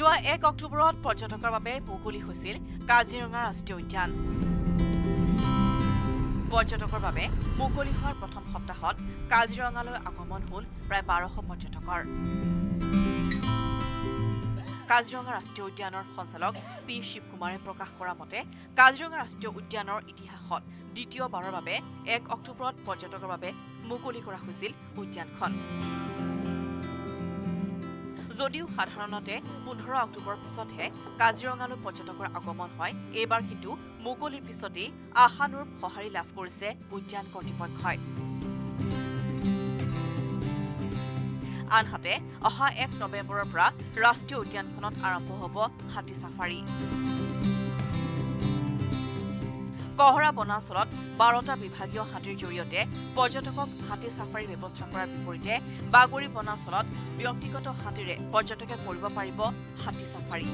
যোৱা 1 অক্টোবৰত পৰ্যটকৰ বাবে মুকলি হৈছিল কাজিৰঙা ৰাষ্ট্ৰীয় উদ্যান। পৰ্যটকৰ বাবে মুকলি হোৱাৰ প্ৰথম সপ্তাহত কাজিৰঙালৈ আগমন হ'ল প্ৰায় 1200 পৰ্যটকৰ। কাজিৰঙা ৰাষ্ট্ৰীয় উদ্যানৰ সঞ্চালক পি শিৱকুমাৰে প্ৰকাশ কৰা মতে কাজিৰঙা ৰাষ্ট্ৰীয় উদ্যানৰ ইতিহাসত দ্বিতীয়বাৰৰ বাবে 1 অক্টোবৰত পৰ্যটকৰ বাবে মুকলি কৰা হৈছিল উদ্যানখন। যদিও সাধাৰণতে 15 অক্টোবৰৰ পিছতহে কাজিৰঙালৈ পৰ্যটকৰ আগমন হয়, এইবাৰ কিন্তু মুকলিৰ পিছতেই আশানুৰূপ সঁহাৰি লাভ কৰিছে উদ্যান কৰ্তৃপক্ষই। আনহাতে অহা 1 নৱেম্বৰৰ পৰা ৰাষ্ট্ৰীয় উদ্যানখনত আৰম্ভ হ'ব হাতী ছাফাৰী। কহৰা বনাঞ্চলত 12টা বিভাগীয় হাতীৰ জৰিয়তে পৰ্যটকক হাতী ছাফাৰীৰ ব্যৱস্থা কৰাৰ বিপৰীতে বাগৰি বনাঞ্চলত ব্যক্তিগত হাতীৰে পৰ্যটকে কৰিব পাৰিব হাতী ছাফাৰী।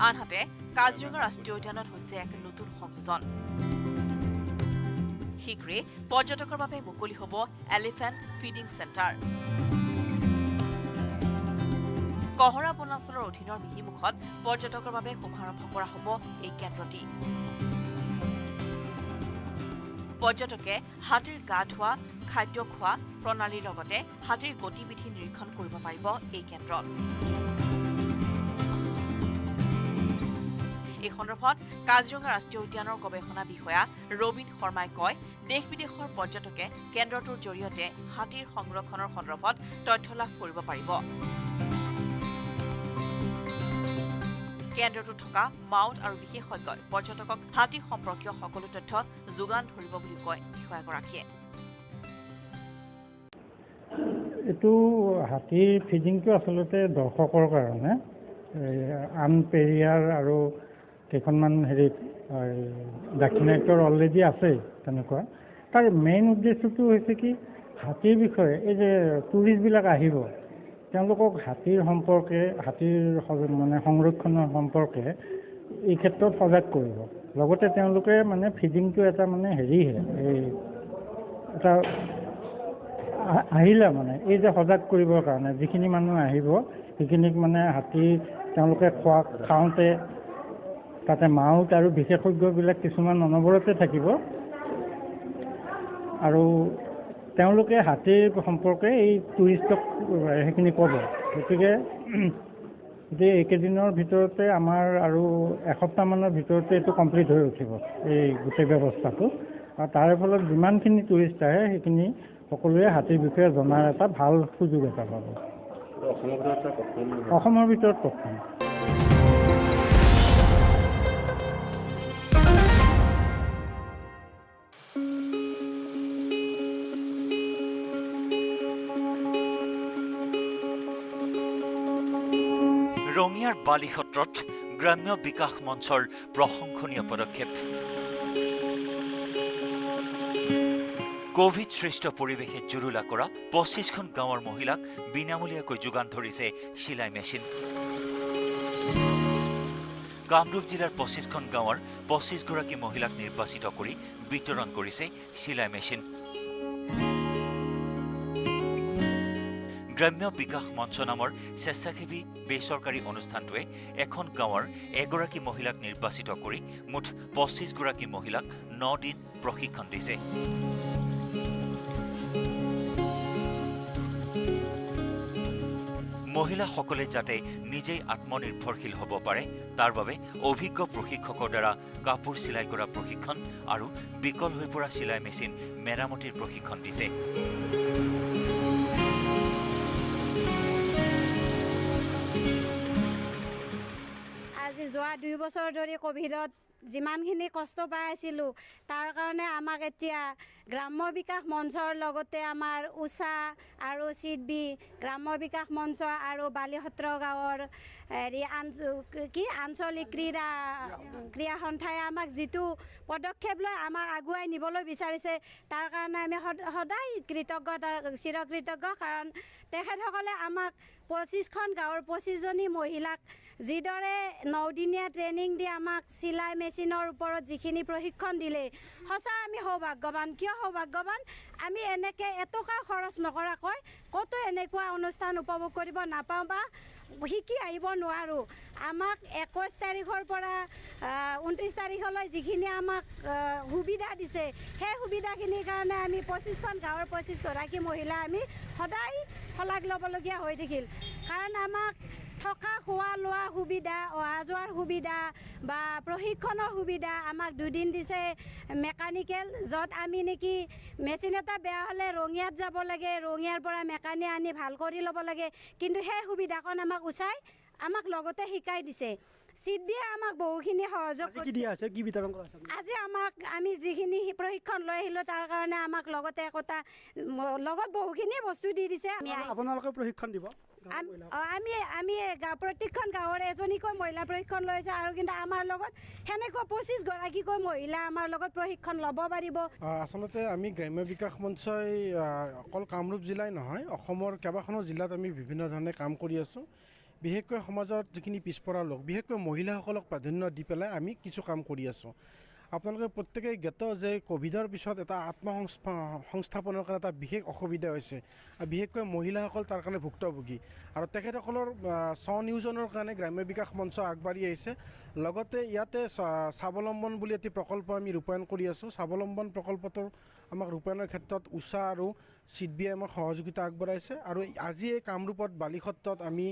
আনহাতে কাজিৰঙা ৰাষ্ট্ৰীয় উদ্যানত হৈছে এক নতুন সংযোজন। শীঘ্ৰে পৰ্যটকৰ বাবে মুকলি হ'ব এলিফেণ্ট ফিডিং চেণ্টাৰ। কহৰা বনাঞ্চলৰ অধীনৰ মিহিমুখত পৰ্যটকৰ বাবে শুভাৰম্ভ কৰা হ'ব এই কেন্দ্ৰটি। পৰ্যটকে হাতীৰ গা ধোৱা, খাদ্য খোৱা প্ৰণালীৰ লগতে হাতীৰ গতিবিধি নিৰীক্ষণ কৰিব পাৰিব এই কেন্দ্ৰত। এই সন্দৰ্ভত কাজিৰঙা ৰাষ্ট্ৰীয় উদ্যানৰ গৱেষণা বিষয়া ৰবীন শৰ্মাই কয়, দেশ-বিদেশৰ পৰ্যটকে কেন্দ্ৰটোৰ জৰিয়তে হাতীৰ সংৰক্ষণৰ সন্দৰ্ভত তথ্য লাভ কৰিব পাৰিব। কেন্দ্ৰটোত থকা মাউত আৰু বিশেষজ্ঞই পৰ্যটকক হাতী সম্পৰ্কীয় সকলো তথ্য যোগান ধৰিব বুলি কয় বিষয়াগৰাকীয়ে। এইটো হাতীৰ ফিডিংটো আচলতে দৰ্শকৰ কাৰণে আনপেৰিয়াৰ আৰু কেইখনমান দাক্ষিণাত্যৰ অলৰেডি আছে তেনেকুৱা। তাৰ মেইন উদ্দেশ্যটো হৈছে কি, হাতীৰ বিষয়ে এই যে টুৰিষ্টবিলাক আহিব, তেওঁলোকক হাতীৰ সম্পৰ্কে, হাতীৰ মানে সংৰক্ষণৰ সম্পৰ্কে এই ক্ষেত্ৰত সজাগ কৰিব। লগতে তেওঁলোকে মানে ফিডিংটো এটা মানে এই এটা আহিলে মানে এই যে সজাগ কৰিবৰ কাৰণে যিখিনি মানুহ আহিব সেইখিনিক মানে হাতী তেওঁলোকে খাওঁতে তাতে মাউত আৰু বিশেষজ্ঞবিলাক কিছুমান অনবৰতে থাকিব আৰু তেওঁলোকে হাতীৰ সম্পৰ্কে এই টুৰিষ্টক সেইখিনি ক'ব। গতিকে এইকেইদিনৰ ভিতৰতে আমাৰ আৰু এসপ্তাহমানৰ ভিতৰতে এইটো কমপ্লিট হৈ উঠিব এই গোটেই ব্যৱস্থাটো। আৰু তাৰে ফলত যিমানখিনি টুৰিষ্ট আহে সেইখিনি সকলোৱে হাতীৰ বিষয়ে জনাৰ এটা ভাল সুযোগ এটা পাব। অসমৰ ভিতৰত প্ৰথম। ৰঙিয়াৰ বালিসত্ৰত গ্ৰাম্য বিকাশ মঞ্চৰ প্ৰশংসনীয় পদক্ষেপ। কোভিড সৃষ্ট পৰিৱেশে জুৰুলা কৰা 25খন গাঁৱৰ মহিলাক বিনামূলীয়াকৈ যোগান ধৰিছে চিলাই মেচিন। কামৰূপ জিলাৰ 25খন গাঁৱৰ 25গৰাকী মহিলাক নিৰ্বাচিত কৰি বিতৰণ কৰিছে চিলাই মেচিন। গ্ৰাম্য বিকাশ মঞ্চ নামৰ স্বেচ্ছাসেৱী বেচৰকাৰী অনুষ্ঠানটোৱে এখন গাঁৱৰ এগৰাকী মহিলাক নিৰ্বাচিত কৰি মুঠ 25গৰাকী মহিলাক 9 দিন প্ৰশিক্ষণ দিছে। মহিলাসকলে যাতে নিজেই আত্মনিৰ্ভৰশীল হ'ব পাৰে তাৰ বাবে অভিজ্ঞ প্ৰশিক্ষকৰ দ্বাৰা কাপোৰ চিলাই কৰা প্ৰশিক্ষণ আৰু বিকল হৈ পৰা চিলাই মেচিন মেৰামতিৰ প্ৰশিক্ষণ দিছে। আজি যোৱা 2 বছৰ ধৰি কোভিডত যিমানখিনি কষ্ট পাই আছিলোঁ তাৰ কাৰণে আমাক এতিয়া গ্ৰাম্য বিকাশ মঞ্চৰ লগতে আমাৰ উষা আৰু চিডবি গ্ৰাম্য বিকাশ মঞ্চ আৰু বালিসত্ৰ গাঁৱৰ আঞ্চলিক ক্ৰীড়া সন্থাই আমাক যিটো পদক্ষেপ লৈ আমাক আগুৱাই নিবলৈ বিচাৰিছে তাৰ কাৰণে আমি সদায় চিৰকৃতজ্ঞ, কাৰণ তেখেতসকলে আমাক 25খন গাঁৱৰ 25জনী মহিলাক যিদৰে 9দিনীয়া ট্ৰেইনিং দি আমাক চিলাই মেচিনৰ ওপৰত যিখিনি প্ৰশিক্ষণ দিলে সঁচা আমি সৌভাগ্যৱান। কিয় সৌভাগ্যৱান? আমি এনেকৈ এটকা খৰচ নকৰাকৈ ক'তো এনেকুৱা অনুষ্ঠান উপভোগ কৰিব নাপাওঁ বা শিকি আহিব নোৱাৰোঁ। আমাক 21 তাৰিখৰ পৰা 29 তাৰিখলৈ যিখিনি আমাক সুবিধা দিছে সেই সুবিধাখিনিৰ কাৰণে আমি 25খন গাঁৱৰ 25গৰাকী মহিলা আমি সদায় শলাগ ল'বলগীয়া হৈ থাকিল। কাৰণ আমাক থকা খোৱা লোৱা সুবিধা, অহা যোৱাৰ সুবিধা বা প্ৰশিক্ষণৰ সুবিধা আমাক 2 দিন দিছে মেকানিকেল, য'ত আমি নেকি মেচিন এটা বেয়া হ'লে ৰঙিয়াত যাব লাগে, ৰঙিয়াৰ পৰা মেকানিক আনি ভাল কৰি ল'ব লাগে। কিন্তু সেই সুবিধাকণ আমাক উচাই আমাক লগতে শিকাই দিছে। চিডবিয়ে আমাক বহুখিনি সহযোগ কৰিছে। আজি আমাক আমি যিখিনি প্ৰশিক্ষণ লৈ আহিলোঁ তাৰ কাৰণে আমাক লগতে একোটা লগত বহুখিনি বস্তু দি দিছে। আপোনালোকে প্ৰশিক্ষণ দিব? আমি প্ৰত্যেকখন গাঁৱৰ এজনীকৈ মহিলা প্ৰশিক্ষণ লৈছোঁ আৰু কিন্তু আমাৰ লগত সেনেকুৱা 25গৰাকীকৈ মহিলা আমাৰ লগত প্ৰশিক্ষণ ল'ব পাৰিব। আচলতে আমি গ্ৰাম্য বিকাশ মঞ্চই অকল কামৰূপ জিলাই নহয়, অসমৰ কেইবাখনো জিলাত আমি বিভিন্ন ধৰণে কাম কৰি আছোঁ। বিশেষকৈ সমাজত যিখিনি পিছপৰা লোক, বিশেষকৈ মহিলাসকলক প্ৰাধান্য দি পেলাই আমি কিছু কাম কৰি আছোঁ। আপোনালোকে প্ৰত্যেকেই জ্ঞাত যে ক'ভিডৰ পিছত এটা সংস্থাপনৰ কাৰণে এটা বিশেষ অসুবিধা হৈছে, বিশেষকৈ মহিলাসকল তাৰ কাৰণে ভুক্তভোগী। আৰু তেখেতসকলৰ স্বনিয়োজনৰ কাৰণে গ্ৰাম্য বিকাশ মঞ্চ আগবাঢ়ি আহিছে। লগতে ইয়াতে স্বাৱলম্বন বুলি এটি প্ৰকল্প আমি ৰূপায়ণ কৰি আছোঁ। স্বাৱলম্বন প্ৰকল্পটোৰ আমাক ৰূপায়ণৰ ক্ষেত্ৰত উষা আৰু চিডবিয়ে আমাক সহযোগিতা আগবঢ়াইছে। আৰু আজি এই কামৰূপত বালিসত্ৰত আমি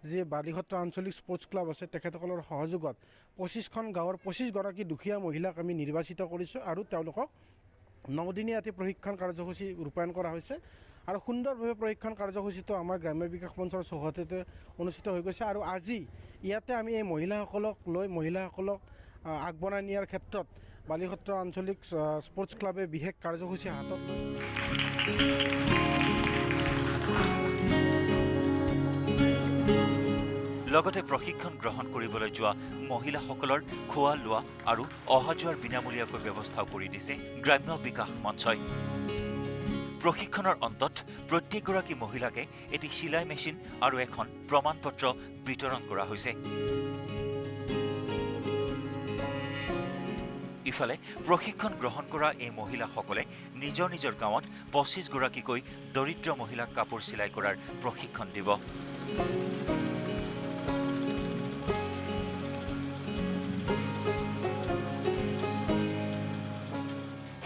যি বালিসত্ৰ আঞ্চলিক স্পৰ্টছ ক্লাব আছে তেখেতসকলৰ সহযোগত 25খন গাঁৱৰ 25গৰাকী দুখীয়া মহিলাক আমি নিৰ্বাচিত কৰিছোঁ আৰু তেওঁলোকক 9দিনীয়া এটি প্ৰশিক্ষণ কাৰ্যসূচী ৰূপায়ণ কৰা হৈছে। আৰু সুন্দৰভাৱে প্ৰশিক্ষণ কাৰ্যসূচীটো আমাৰ গ্ৰাম্য বিকাশ মঞ্চৰ চৌহদতে অনুষ্ঠিত হৈ গৈছে। আৰু আজি ইয়াতে আমি এই মহিলাসকলক লৈ মহিলাসকলক আগবঢ়াই নিয়াৰ ক্ষেত্ৰত বালিসত্ৰ আঞ্চলিক স্পৰ্টছ ক্লাবে বিশেষ কাৰ্যসূচী হাতত লগতে প্ৰশিক্ষণ গ্ৰহণ কৰিবলৈ যোৱা মহিলাসকলৰ খোৱা লোৱা আৰু অহা যোৱাৰ বিনামূলীয়াকৈ ব্যৱস্থাও কৰি দিছে গ্ৰাম্য বিকাশ মঞ্চই। প্ৰশিক্ষণৰ অন্তত প্ৰত্যেকগৰাকী মহিলাকে এটি চিলাই মেচিন আৰু এখন প্ৰমাণপত্ৰ বিতৰণ কৰা হৈছে। ইফালে প্ৰশিক্ষণ গ্ৰহণ কৰা এই মহিলাসকলে নিজৰ নিজৰ গাঁৱত 25গৰাকীকৈ দৰিদ্ৰ মহিলাক কাপোৰ চিলাই কৰাৰ প্ৰশিক্ষণ দিব।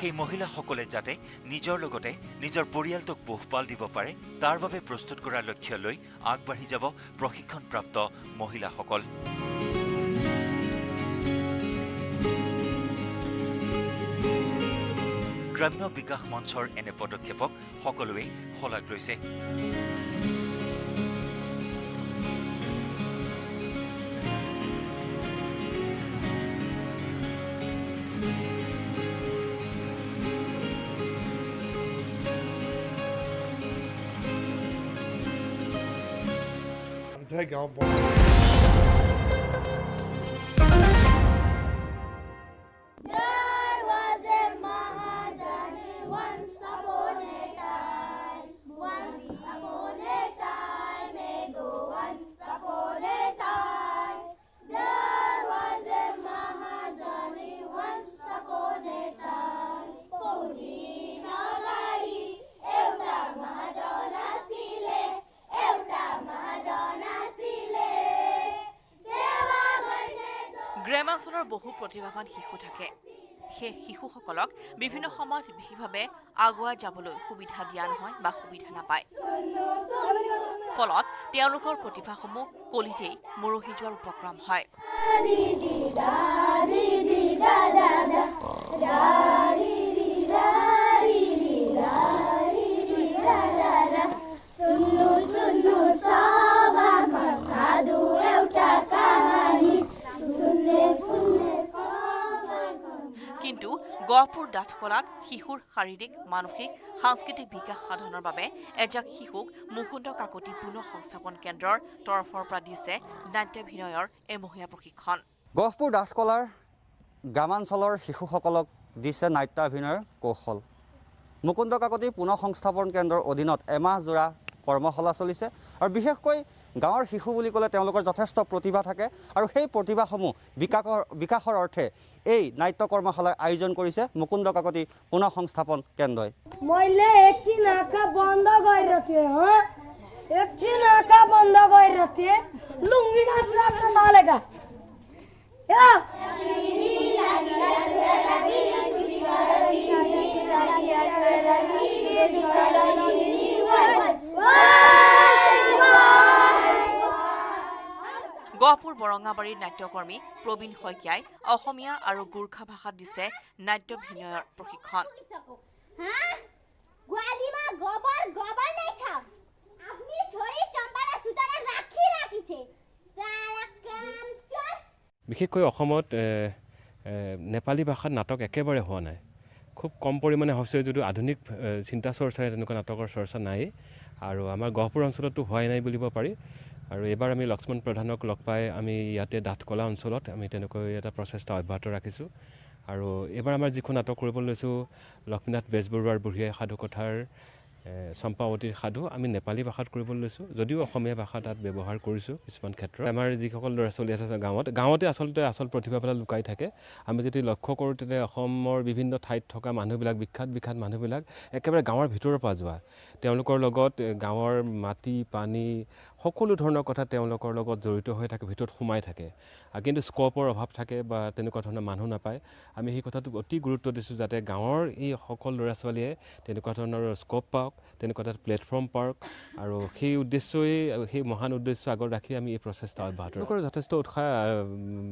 সেই মহিলাসকলে যাতে নিজৰ লগতে নিজৰ পৰিয়ালটোক পোহপাল দিব পাৰে তাৰ বাবে প্ৰস্তুত কৰাৰ লক্ষ্য লৈ আগবাঢ়ি যাব প্ৰশিক্ষণপ্ৰাপ্ত মহিলাসকল। গ্ৰাম্য বিকাশ মঞ্চৰ এনে পদক্ষেপক সকলোৱে শলাগ লৈছে। গ্ৰামাঞ্চলৰ বহু প্ৰতিভাৱান শিশু থাকে। সেই শিশুসকলক বিভিন্ন সময়ত বিশেষভাৱে আগুৱাই যাবলৈ সুবিধা দিয়া নহয় বা সুবিধা নাপায়। ফলত তেওঁলোকৰ প্ৰতিভাসমূহ কলিতেই মৰহি যোৱাৰ উপক্ৰম হয়। কিন্তু গহপুৰ ডাঠকলাত শিশুৰ শাৰীৰিক, মানসিক, সাংস্কৃতিক বিকাশ সাধনৰ বাবে এজাক শিশুক মুকুন্দ কাকতি পুনঃ সংস্থাপন কেন্দ্ৰৰ তৰফৰ পৰা দিছে নাট্যাভিনয়ৰ এমহীয়া প্ৰশিক্ষণ। গহপুৰ ডাঠকলাৰ গ্ৰামাঞ্চলৰ শিশুসকলক দিছে নাট্যাভিনয়ৰ কৌশল। মুকুন্দ কাকতি পুনঃ সংস্থাপন কেন্দ্ৰৰ অধীনত এমাহজোৰা কৰ্মশালা চলিছে আৰু বিশেষকৈ গাঁৱৰ শিশু বুলি ক'লে তেওঁলোকৰ যথেষ্ট প্ৰতিভা থাকে আৰু সেই প্ৰতিভাসমূহ বিকাশৰ অৰ্থে এই নাট্য কৰ্মশালাৰ আয়োজন কৰিছে মুকুন্দ কাকতি পুনঃ সংস্থাপন কেন্দ্ৰই। मैले एकछिन आँखा बन्द गरेर थिएँ एकछिन आँखा बन्द गरेर थिएँ लुङ्गी नाच्न थालेका গহপুৰ বৰঙাবাৰীৰ নাট্যকৰ্মী প্ৰবীণ শইকীয়াই অসমীয়া আৰু গোৰ্খা ভাষাত দিছে নাট্যভিনয়ৰ প্ৰশিক্ষণ। বিশেষকৈ অসমত নেপালী ভাষাত নাটক একেবাৰে হোৱা নাই, খুব কম পৰিমাণে হৈছে যদিও আধুনিক চিন্তা চৰ্চাৰে তেনেকুৱা নাটকৰ চৰ্চা নাই আৰু আমাৰ গহপুৰ অঞ্চলতো হোৱাই নাই বুলিব পাৰি। আৰু এইবাৰ আমি লক্ষ্মণ প্ৰধানক লগ পাই আমি ইয়াতে ডাঠকলা অঞ্চলত আমি তেনেকৈ এটা প্ৰচেষ্টা অব্যাহত ৰাখিছোঁ আৰু এইবাৰ আমাৰ যিখন নাটক কৰিবলৈ লৈছোঁ লক্ষ্মীনাথ বেজবৰুৱাৰ বুঢ়ী আইৰ সাধুকথাৰ চম্পাৱতীৰ সাধু আমি নেপালী ভাষাত কৰিবলৈ লৈছোঁ, যদিও অসমীয়া ভাষা তাত ব্যৱহাৰ কৰিছোঁ কিছুমান ক্ষেত্ৰত। আমাৰ যিসকল ল'ৰা ছোৱালী আছে গাঁৱতে আচলতে আচল প্ৰতিভাবিলাক লুকাই থাকে। আমি যদি লক্ষ্য কৰোঁ তেতিয়া অসমৰ বিভিন্ন ঠাইত থকা মানুহবিলাক বিখ্যাত মানুহবিলাক একেবাৰে গাঁৱৰ ভিতৰৰ পৰা যোৱা, তেওঁলোকৰ লগত গাঁৱৰ মাটি পানী সকলো ধৰণৰ কথা তেওঁলোকৰ লগত জড়িত হৈ থাকে, ভিতৰত সোমাই থাকে কিন্তু স্ক'পৰ অভাৱ থাকে বা তেনেকুৱা ধৰণৰ মানুহ নাপায়। আমি সেই কথাটোক অতি গুৰুত্ব দিছোঁ যাতে গাঁৱৰ এই সকলো ল'ৰা ছোৱালীয়ে তেনেকুৱা ধৰণৰ স্ক'প পাওক, তেনেকুৱা এটা প্লেটফৰ্ম পাওক আৰু সেই উদ্দেশ্যই সেই মহান উদ্দেশ্য আগত ৰাখি আমি এই প্ৰচেষ্টা অব্যাহত তেওঁলোকৰ যথেষ্ট উৎসাহ।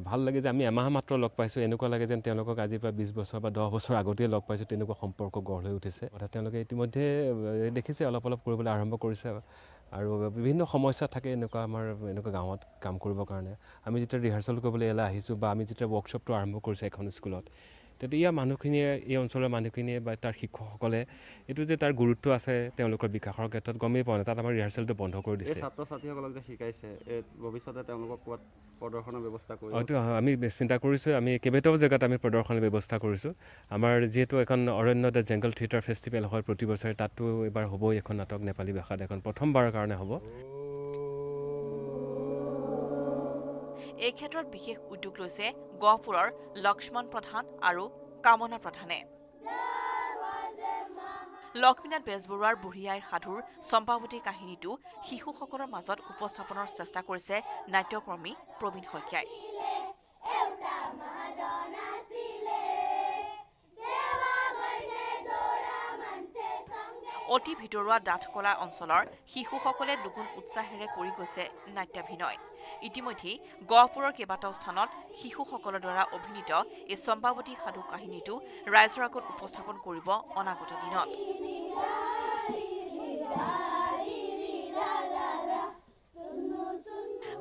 ভাল লাগে যে আমি এমাহ মাত্ৰ লগ পাইছোঁ, এনেকুৱা লাগে যেন তেওঁলোকক আজিৰ পৰা 20 বছৰ বা 10 বছৰ আগতেই লগ পাইছোঁ, তেনেকুৱা সম্পৰ্ক গঢ় লৈ উঠিছে। অৰ্থাৎ তেওঁলোকে ইতিমধ্যে দেখিছে অলপ কৰিবলৈ আৰম্ভ কৰিছে আৰু বিভিন্ন সমস্যা থাকে এনেকুৱা গাঁৱত কাম কৰিবৰ কাৰণে। আমি যেতিয়া ৰিহাৰ্চেল কৰিবলৈ ইয়ালৈ আহিছোঁ বা আমি যেতিয়া ৱৰ্কশ্বপটো আৰম্ভ কৰিছোঁ এখন স্কুলত, তেতিয়া ইয়াৰ মানুহখিনিয়ে এই অঞ্চলৰ মানুহখিনিয়ে বা তাৰ শিক্ষকসকলে এইটো যে তাৰ গুৰুত্ব আছে তেওঁলোকৰ বিকাশৰ ক্ষেত্ৰত গমেই পোৱা নাই। তাত আমাৰ ৰিহাৰ্চেলটো বন্ধ কৰি দিছে। ছাত্ৰ ছাত্ৰীসকলক যে শিকাইছে ভৱিষ্যতে তেওঁলোকক ক'ত প্ৰদৰ্শনৰ ব্যৱস্থা কৰিব? হয়তো আমি চিন্তা কৰিছোঁ, আমি কেইবাটাও জেগাত আমি প্ৰদৰ্শনৰ ব্যৱস্থা কৰিছোঁ। আমাৰ যিহেতু এখন অৰণ্যত জংগল থিয়েটাৰ ফেষ্টিভেল হয় প্ৰতি বছৰে, তাতো এইবাৰ হ'বই এখন নাটক নেপালী ভাষাত, এখন প্ৰথমবাৰৰ কাৰণে হ'ব। এই ক্ষেত্ৰত বিশেষ উদ্যোগ লৈছে গহপুৰৰ লক্ষ্মণ প্ৰধান আৰু কামনা প্ৰধানে। লক্ষ্মীনাথ বেজবৰুৱাৰ বুঢ়ী আইৰ সাধুৰ চম্পাৱতী কাহিনীটো শিশুসকলৰ মাজত উপস্থাপনৰ চেষ্টা কৰিছে নাট্যকৰ্মী প্ৰবীণ শইকীয়াই। অতি ভিতৰুৱা ডাঠকলা অঞ্চলৰ শিশুসকলে দুগুণ উৎসাহেৰে কৰি গৈছে নাট্যাভিনয়। ইতিমধ্যে গহপুৰৰ কেইবাটাও স্থানত শিশুসকলৰ দ্বাৰা অভিনীত এই চম্পাৱতী সাধু কাহিনীটো ৰাইজৰ আগত উপস্থাপন কৰিব অনাগত দিনত।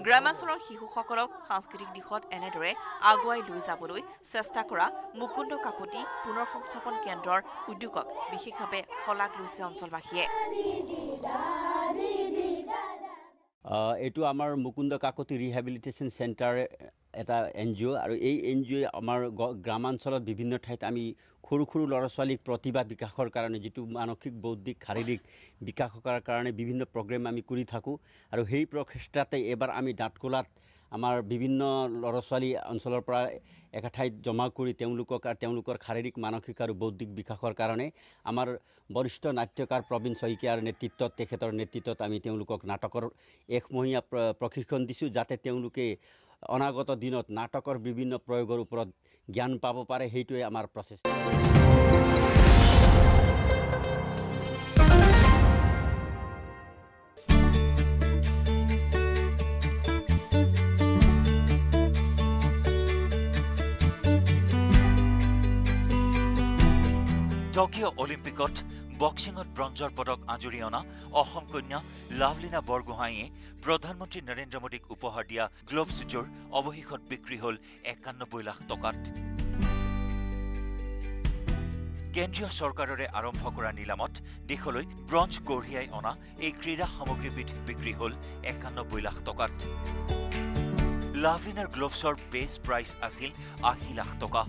গ্ৰামাঞ্চলৰ শিশুসকলক সাংস্কৃতিক দিশত এনেদৰে আগুৱাই লৈ যাবলৈ চেষ্টা কৰা মুকুন্দ কাকতি পুনৰ সংস্থাপন কেন্দ্ৰৰ উদ্যোগক বিশেষভাৱে শলাগ লৈছে অঞ্চলবাসীয়ে। এইটো আমাৰ মুকুন্দ কাকতি ৰিহেবিলিটেশ্যন চেণ্টাৰ এটা NGO আৰু এই NGOয়ে আমাৰ গ্ৰামাঞ্চলত বিভিন্ন ঠাইত আমি সৰু সৰু ল'ৰা ছোৱালীক প্ৰতিভা বিকাশৰ কাৰণে যিটো মানসিক বৌদ্ধিক শাৰীৰিক বিকাশৰ কাৰণে বিভিন্ন প্ৰগ্ৰেম আমি কৰি থাকোঁ আৰু সেই প্ৰচেষ্টাতে এবাৰ আমি ডাঠকলাত আমাৰ বিভিন্ন ল'ৰা ছোৱালী অঞ্চলৰ পৰা একাঠাইত জমা কৰি তেওঁলোকৰ শাৰীৰিক মানসিক আৰু বৌদ্ধিক বিকাশৰ কাৰণে আমাৰ বৰিষ্ঠ নাট্যকাৰ প্ৰবীণ শইকীয়াৰ নেতৃত্বত তেখেতৰ নেতৃত্বত আমি তেওঁলোকক নাটকৰ একমহীয়া প্ৰশিক্ষণ দিছোঁ যাতে তেওঁলোকে অনাগত দিনত নাটকৰ বিভিন্ন প্ৰয়োগৰ ওপৰত জ্ঞান পাব পাৰে। সেইটোৱে আমাৰ প্ৰচেষ্টা। টকিঅ' অলিম্পিকত বক্সিঙত ব্ৰঞ্জৰ পদক আঁজুৰি অনা অসম কন্যা লাভলীনা বৰগোহাঁইয়ে প্ৰধানমন্ত্ৰী নৰেন্দ্ৰ মোদীক উপহাৰ দিয়া গ্লভছযোৰ অৱশেষত বিক্ৰী হ'ল 91 লাখ টকাত। কেন্দ্ৰীয় চৰকাৰৰে আৰম্ভ কৰা নিলামত দেশলৈ ব্ৰঞ্জ কঢ়িয়াই অনা এই ক্ৰীড়া সামগ্ৰীবিধ বিক্ৰী হ'ল 91 লাখ টকাত। লাভলীনাৰ গ্লভছৰ বেছ প্ৰাইচ আছিল 80 লাখ টকা।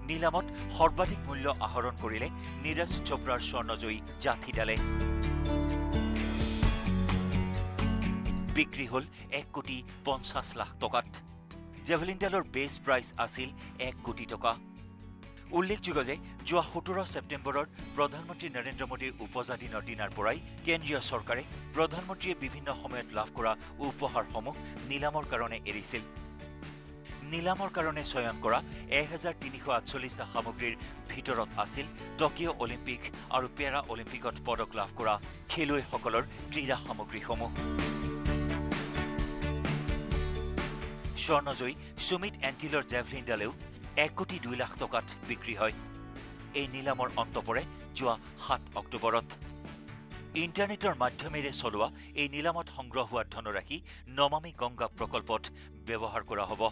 নিলামত সৰ্বাধিক মূল্য আহৰণ কৰিলে নীৰজ চোপ্ৰাৰ স্বৰ্ণজয়ী জাথিডালে। বিক্ৰী হ'ল 1,50,00,000 টকাত। জেভলিনডালৰ বেছ প্ৰাইচ আছিল 1 কোটি টকা। উল্লেখযোগ্য যে যোৱা 17 ছেপ্টেম্বৰত প্ৰধানমন্ত্ৰী নৰেন্দ্ৰ মোদীৰ উপজাদিনৰ দিনাৰ পৰাই কেন্দ্ৰীয় চৰকাৰে প্ৰধানমন্ত্ৰীয়ে বিভিন্ন সময়ত লাভ কৰা উপহাৰসমূহ নিলামৰ কাৰণে এৰিছিল। নিলামৰ কাৰণে চয়ন কৰা 1,348টা সামগ্ৰীৰ ভিতৰত আছিল টকিঅ' অলিম্পিক আৰু পেৰা অলিম্পিকত পদক লাভ কৰা খেলুৱৈসকলৰ ক্ৰীড়া সামগ্ৰীসমূহ। স্বৰ্ণজয়ী সুমিত এণ্টিলৰ জেভলিনডালেও 1,02,00,000 টকাত বিক্ৰী হয়। এই নিলামৰ অন্ত পৰে যোৱা 7 অক্টোবৰত। ইণ্টাৰনেটৰ মাধ্যমেৰে চলোৱা এই নিলামত সংগ্ৰহ হোৱা ধনৰাশি নমামি গংগা প্ৰকল্পত ব্যৱহাৰ কৰা হ'ব।